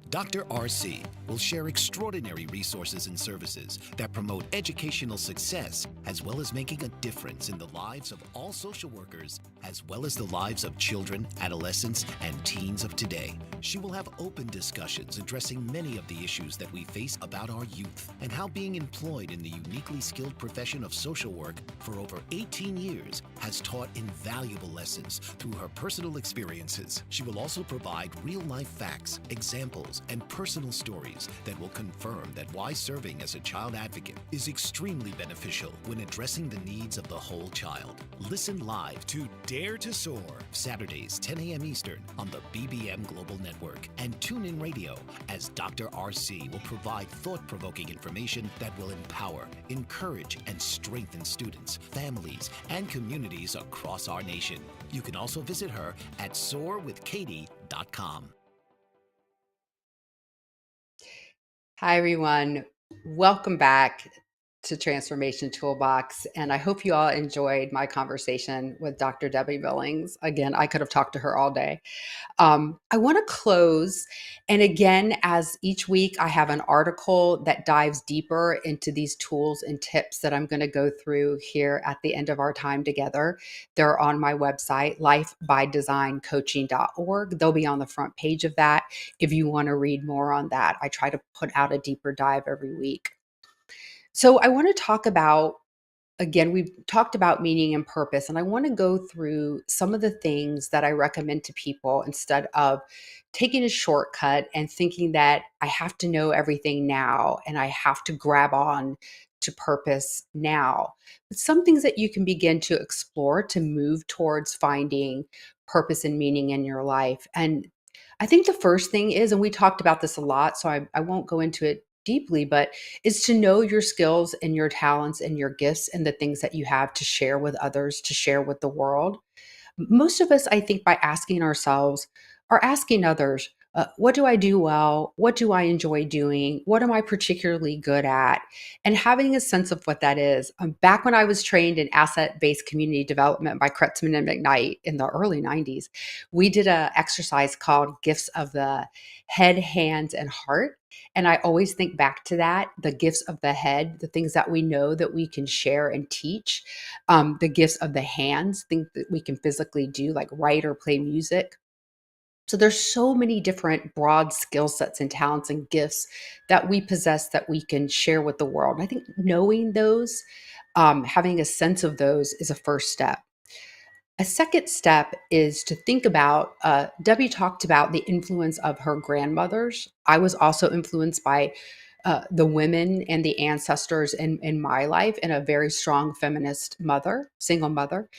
Dr. RC will share extraordinary resources and services that promote educational success, as well as making a difference in the lives of all social workers, as well as the lives of children, adolescents, and teens of today. She will have open discussions addressing many of the issues that we face about our youth and how being employed in the uniquely skilled profession of social work for over 18 years has taught invaluable lessons through her personal experiences. She will also provide real-life facts, examples, and personal stories that will confirm that why serving as a child advocate is extremely beneficial when addressing the needs of the whole child. Listen live to Dare to Soar, Saturdays 10 a.m. Eastern on the BBM Global Network, and tune in radio as Dr. RC will provide thought-provoking information that will empower, encourage, and strengthen students, families, and communities across our nation. You can also visit her at soarwithkatie.com. Hi, everyone. Welcome back to Transformation Toolbox. And I hope you all enjoyed my conversation with Dr. Debbie Billings. Again, I could have talked to her all day. I want to close. And again, as each week, I have an article that dives deeper into these tools and tips that I'm going to go through here at the end of our time together. They're on my website, lifebydesigncoaching.org. They'll be on the front page of that if you want to read more on that. I try to put out a deeper dive every week. So I want to talk about, again, we've talked about meaning and purpose, and I want to go through some of the things that I recommend to people instead of taking a shortcut and thinking that I have to know everything now and I have to grab on to purpose now. But some things that you can begin to explore to move towards finding purpose and meaning in your life. And I think the first thing is, and we talked about this a lot, so I won't go into it deeply, but is to know your skills and your talents and your gifts and the things that you have to share with others, to share with the world. Most of us, I think, by asking ourselves or asking others, what do I do well? What do I enjoy doing? What am I particularly good at? And having a sense of what that is. Back when I was trained in asset-based community development by Kretzmann and McKnight in the early 90s, we did an exercise called Gifts of the Head, Hands, and Heart. And I always think back to that, the gifts of the head, the things that we know that we can share and teach, the gifts of the hands, things that we can physically do, like write or play music. So there's so many different broad skill sets and talents and gifts that we possess that we can share with the world. And I think knowing those, having a sense of those is a first step. A second step is to think about, Debbie talked about the influence of her grandmothers. I was also influenced by the women and the ancestors in my life, and a very strong feminist mother, single mother.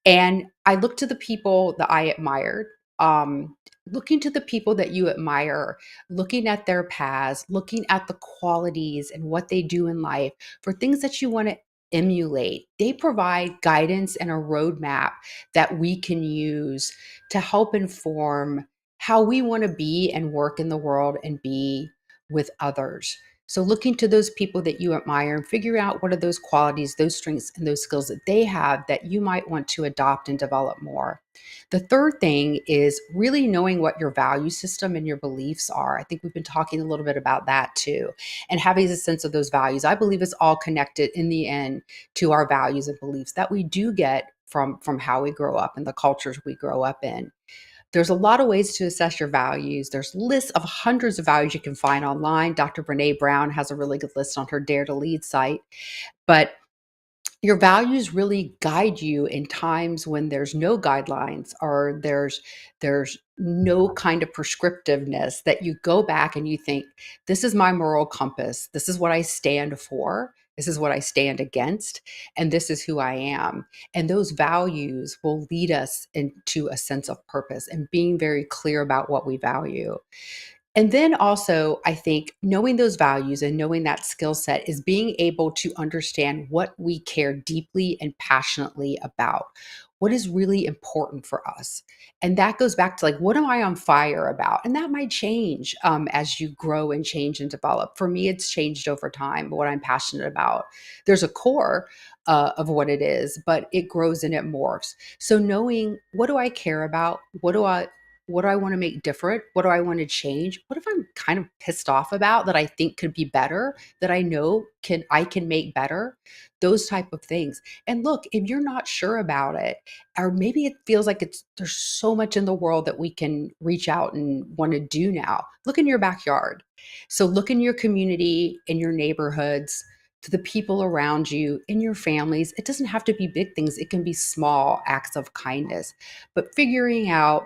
And I look to the people that I admired, looking to the people that you admire, looking at their paths, looking at the qualities and what they do in life for things that you want to emulate. They provide guidance and a roadmap that we can use to help inform how we want to be and work in the world and be with others. So looking to those people that you admire and figure out what are those qualities, those strengths, and those skills that they have that you might want to adopt and develop more. The third thing is really knowing what your value system and your beliefs are. I think we've been talking a little bit about that too, and having a sense of those values. I believe it's all connected in the end to our values and beliefs that we do get from how we grow up and the cultures we grow up in. There's a lot of ways to assess your values. There's lists of hundreds of values you can find online. Dr. Brene Brown has a really good list on her Dare to Lead site. But your values really guide you in times when there's no guidelines, or there's no kind of prescriptiveness, that you go back and you think, this is my moral compass, this is what I stand for, this is what I stand against, and this is who I am. And those values will lead us into a sense of purpose and being very clear about what we value. And then also, I think knowing those values and knowing that skill set is being able to understand what we care deeply and passionately about, what is really important for us. And that goes back to, like, what am I on fire about? And that might change as you grow and change and develop. For me, it's changed over time, what I'm passionate about. There's a core of what it is, but it grows and it morphs. So knowing, what do I care about? What do I want to make different? What do I want to change? What if I'm kind of pissed off about that I think could be better, that I know I can make better? Those type of things. And look, if you're not sure about it, or maybe it feels like there's so much in the world that we can reach out and want to do now. Look in your backyard. So look in your community, in your neighborhoods, to the people around you, in your families. It doesn't have to be big things. It can be small acts of kindness. But figuring out,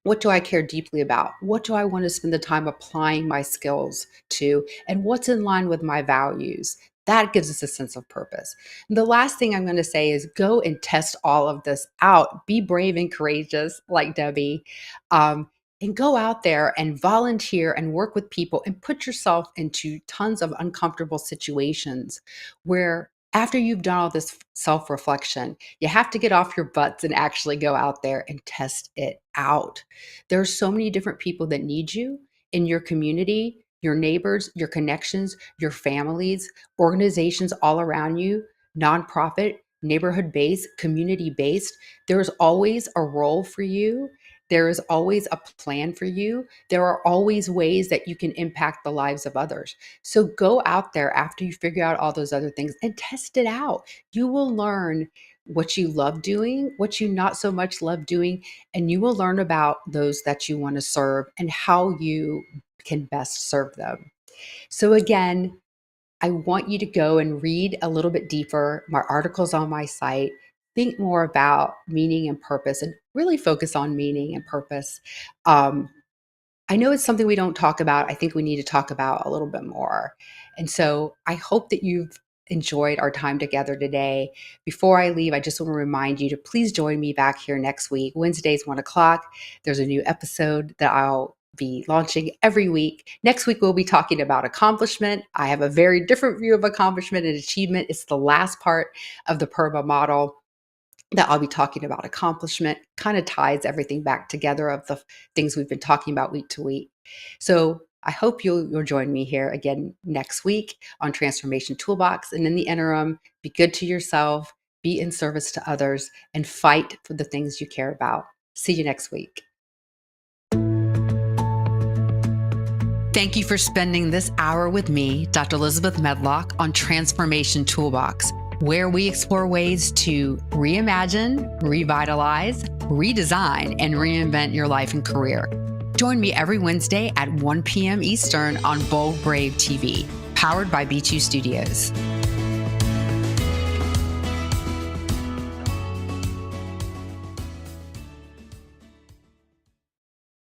what do I care deeply about? What do I want to spend the time applying my skills to? And what's in line with my values? That gives us a sense of purpose. And the last thing I'm going to say is go and test all of this out. Be brave and courageous, like Debbie. And go out there and volunteer and work with people and put yourself into tons of uncomfortable situations where, after you've done all this self reflection, you have to get off your butts and actually go out there and test it out. There are so many different people that need you in your community, your neighbors, your connections, your families, organizations all around you, nonprofit, neighborhood based, community based. There is always a role for you. There is always a plan for you. There are always ways that you can impact the lives of others. So go out there after you figure out all those other things and test it out. You will learn what you love doing, what you not so much love doing, and you will learn about those that you want to serve and how you can best serve them. So again, I want you to go and read a little bit deeper. My article's on my site. Think more about meaning and purpose, and really focus on meaning and purpose. I know it's something we don't talk about. I think we need to talk about a little bit more. And so I hope that you've enjoyed our time together today. Before I leave, I just want to remind you to please join me back here next week, Wednesdays, 1 o'clock. There's a new episode that I'll be launching every week. Next week, we'll be talking about accomplishment. I have a very different view of accomplishment and achievement. It's the last part of the PERMA model that I'll be talking about. Accomplishment kind of ties everything back together of the things we've been talking about week to week. So I hope you'll join me here again next week on Transformation Toolbox. And in the interim, be good to yourself, be in service to others, and fight for the things you care about. See you next week. Thank you for spending this hour with me, Dr. Elizabeth Medlock, on Transformation Toolbox, where we explore ways to reimagine, revitalize, redesign, and reinvent your life and career. Join me every Wednesday at 1 p.m. Eastern on Bold Brave TV, powered by B2 Studios.